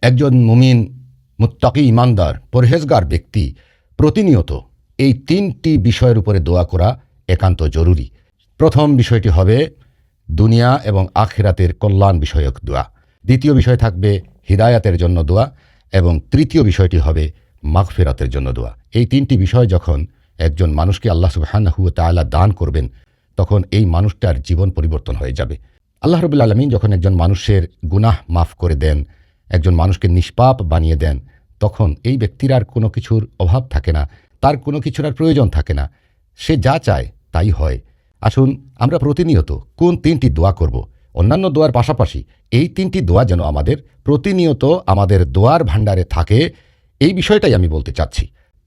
একজন মুমিন, মুত্তাকি, ইমানদার, পরহেজগার ব্যক্তি প্রতিনিয়ত এই তিনটি বিষয়ের উপরে দোয়া করা একান্ত জরুরি। প্রথম বিষয়টি হবে দুনিয়া এবং আখিরাতের কল্যাণ বিষয়ক দোয়া। দ্বিতীয় বিষয় থাকবে হিদায়াতের জন্য দোয়া, এবং তৃতীয় বিষয়টি হবে মাগফিরাতের জন্য দোয়া। এই তিনটি বিষয় যখন একজন মানুষকে আল্লাহ সুবহানাহু ওয়া তাআলা দান করবেন, তখন এই মানুষটার জীবন পরিবর্তন হয়ে যাবে। আল্লাহ রাব্বুল আলামিন যখন একজন মানুষের গুনাহ মাফ করে দেন, একজন মানুষকে নিষ্পাপ বানিয়ে দেন, তখন এই ব্যক্তির আর কোনো কিছুর অভাব থাকে না, তার কোনো কিছুর আর প্রয়োজন থাকে না, সে যা চায় তাই হয়। আসুন আমরা প্রতিনিয়ত কোন তিনটি দোয়া করব, অন্যান্য দোয়ার পাশাপাশি এই তিনটি দোয়া যেন আমাদের প্রতিনিয়ত আমাদের দোয়ার ভাণ্ডারে থাকে, এই বিষয়টাই আমি বলতে চাচ্ছি।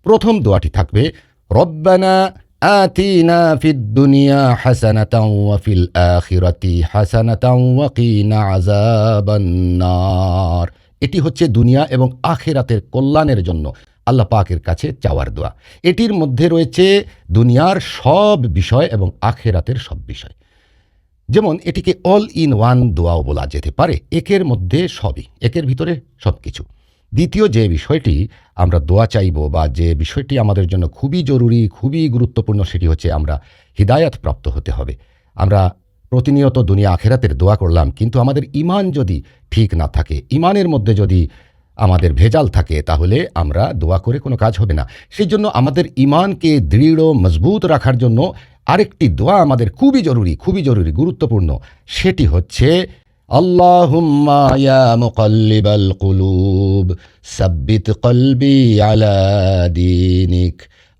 প্রথম দোয়াটি থাকবে রব্বানা আতিনা ফিদ দুনিয়া হাসানাতাও ওয়া ফিল আখিরাতি হাসানাতাও ওয়া কিনা আযাবান নার। এটি হচ্ছে দুনিয়া এবং আখিরাতের কল্যাণের জন্য আল্লাহ পাকের কাছে চাওয়ার দোয়া। এটির মধ্যে রয়েছে দুনিয়ার সব বিষয় এবং আখিরাতের সব বিষয়। যেমন এটিকে অল ইন ওয়ান দোয়াও বলা যেতে পারে। একের মধ্যে সবই, একের ভিতরে সব কিছু। দ্বিতীয় যে বিষয়টি আমরা দোয়া চাইব, বা যে বিষয়টি আমাদের জন্য খুবই জরুরি, খুবই গুরুত্বপূর্ণ, সেটি হচ্ছে আমরা হিদায়াত প্রাপ্ত হতে হবে। আমরা প্রতিনিয়ত দুনিয়া আখেরাতের দোয়া করলাম, কিন্তু আমাদের ঈমান যদি ঠিক না থাকে, ঈমানের মধ্যে যদি আমাদের ভেজাল থাকে, তাহলে আমরা দোয়া করে কোনো কাজ হবে না। সেই জন্য আমাদের ঈমানকে দৃঢ় মজবুত রাখার জন্য আরেকটি দোয়া আমাদের খুবই জরুরি, গুরুত্বপূর্ণ। সেটি হচ্ছে আল্লাহুম্মা ইয়া মুকাল্লিবাল কুলুব সাব্বিত কলবি আলা দীনিক।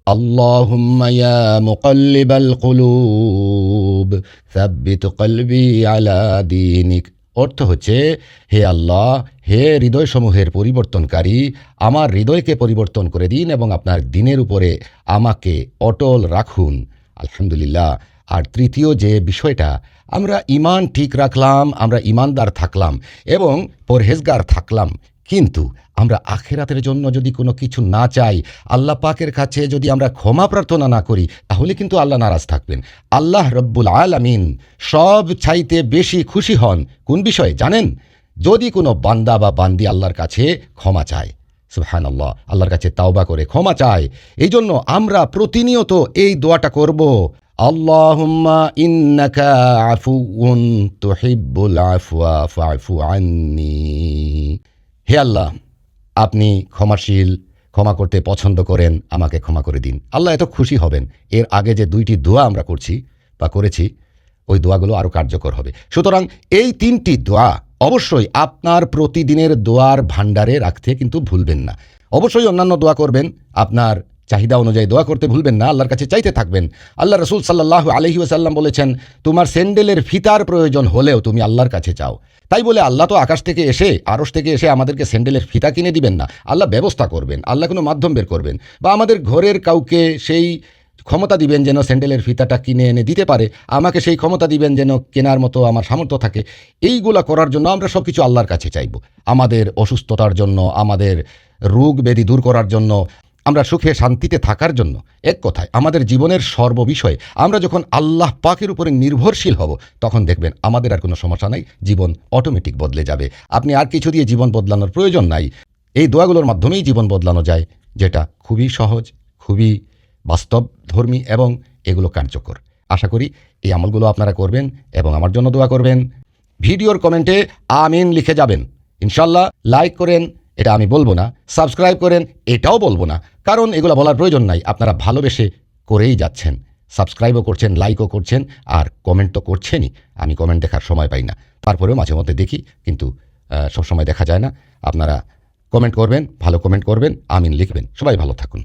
আল্লাহুম্মা ইয়া মুকাল্লিবাল কুলুব সাব্বিত কলবি আলা দীনিক। অর্থ হচ্ছে, হে আল্লাহ, হে হৃদয়সমূহের পরিবর্তনকারী, আমার হৃদয়কে পরিবর্তন করে দিন এবং আপনার দ্বীনের উপরে আমাকে অটল রাখুন। আলহামদুলিল্লাহ। আর তৃতীয় যে বিষয়টা, আমরা ঈমান ঠিক রাখলাম, আমরা ঈমানদার থাকলাম এবং পরহেজগার থাকলাম, কিন্তু আমরা আখিরাতের জন্য যদি কোনো কিছু না চাই, আল্লাহ পাকের কাছে যদি আমরা ক্ষমা প্রার্থনা না করি, তাহলে কিন্তু আল্লাহ নারাজ থাকবেন। আল্লাহ রব্বুল আলামিন সব চাইতে বেশি খুশি হন কোন বিষয়ে জানেন? যদি কোনো বান্দা বা বান্দি আল্লাহর কাছে ক্ষমা চায়। সুবহানাল্লাহ, আল্লাহর কাছে তাওবা করে ক্ষমা চায়। এই জন্য আমরা প্রতিনিয়ত এই দোয়াটা করব, আল্লাহুম্মা ইন্নাকা আফুউন তুহিব্বুল আফওয়া ফা'ফু আন্নি। হে আল্লাহ, আপনি ক্ষমাশীল, ক্ষমা করতে পছন্দ করেন, আমাকে ক্ষমা করে দিন। আল্লাহ এত খুশি হবেন। এর আগে যে দুইটি দোয়া আমরা করছি বা করেছি, ওই দোয়াগুলো আরও কার্যকর হবে। সুতরাং এই তিনটি দোয়া অবশ্যই আপনার প্রতিদিনের দোয়ার ভাণ্ডারে রাখতে কিন্তু ভুলবেন না। অবশ্যই অন্যান্য দোয়া করবেন, আপনার চাহিদা অনুযায়ী দোয়া করতে ভুলবেন না, আল্লাহর কাছে চাইতে থাকবেন। আল্লাহ রাসূল সাল্লাল্লাহু আলাইহি ওয়াসাল্লাম বলেছেন, তোমার স্যান্ডেলের ফিতার প্রয়োজন হলেও তুমি আল্লাহর কাছে চাও। তাই বলে আল্লাহ তো আকাশ থেকে এসে, আরশ থেকে এসে আমাদেরকে স্যান্ডেলের ফিতা কিনে দিবেন না। আল্লাহ ব্যবস্থা করবেন, আল্লাহ কোনো মাধ্যম বের করবেন, বা আমাদের ঘরের কাউকে সেই ক্ষমতা দিবেন যেন স্যান্ডেলের ফিতাটা কিনে এনে দিতে পারে, আমাকে সেই ক্ষমতা দিবেন যেন কেনার মতো আমার সামর্থ্য থাকে। এইগুলা করার জন্য আমরা সব কিছু আল্লাহর কাছে চাইব। আমাদের অসুস্থতার জন্য, আমাদের রোগ ব্যাধি দূর করার জন্য, আমরা সুখে শান্তিতে থাকার জন্য, এক কথায় আমাদের জীবনের সর্ববিষয়ে আমরা যখন আল্লাহ পাকের উপরে নির্ভরশীল হব, তখন দেখবেন আমাদের আর কোনো সমস্যা নাই, জীবন অটোমেটিক বদলে যাবে। আপনি আর কিছু দিয়ে জীবন বদলানোর প্রয়োজন নাই। এই দোয়াগুলোর মাধ্যমেই জীবন বদলানো যায়, যেটা খুবই সহজ, খুবই বাস্তবধর্মী এবং এগুলো কার্যকর। আশা করি এই আমলগুলো আপনারা করবেন এবং আমার জন্য দোয়া করবেন। ভিডিওর কমেন্টে আমিন লিখে যাবেন ইনশাল্লাহ। লাইক করেন, এটা আমি বলবো না। সাবস্ক্রাইব করেন, এটাও বলবো না, কারণ এগুলো বলার প্রয়োজন নাই। আপনারা ভালোবেসে করেই যাচ্ছেন, সাবস্ক্রাইবও করছেন, লাইকও করছেন, আর কমেন্ট তো করছেনই। আমি কমেন্ট দেখার সময় পাই না, তারপরেও মাঝে মধ্যে দেখি, কিন্তু সবসময় দেখা যায় না। আপনারা কমেন্ট করবেন, ভালো কমেন্ট করবেন, আমিন লিখবেন। সবাই ভালো থাকুন।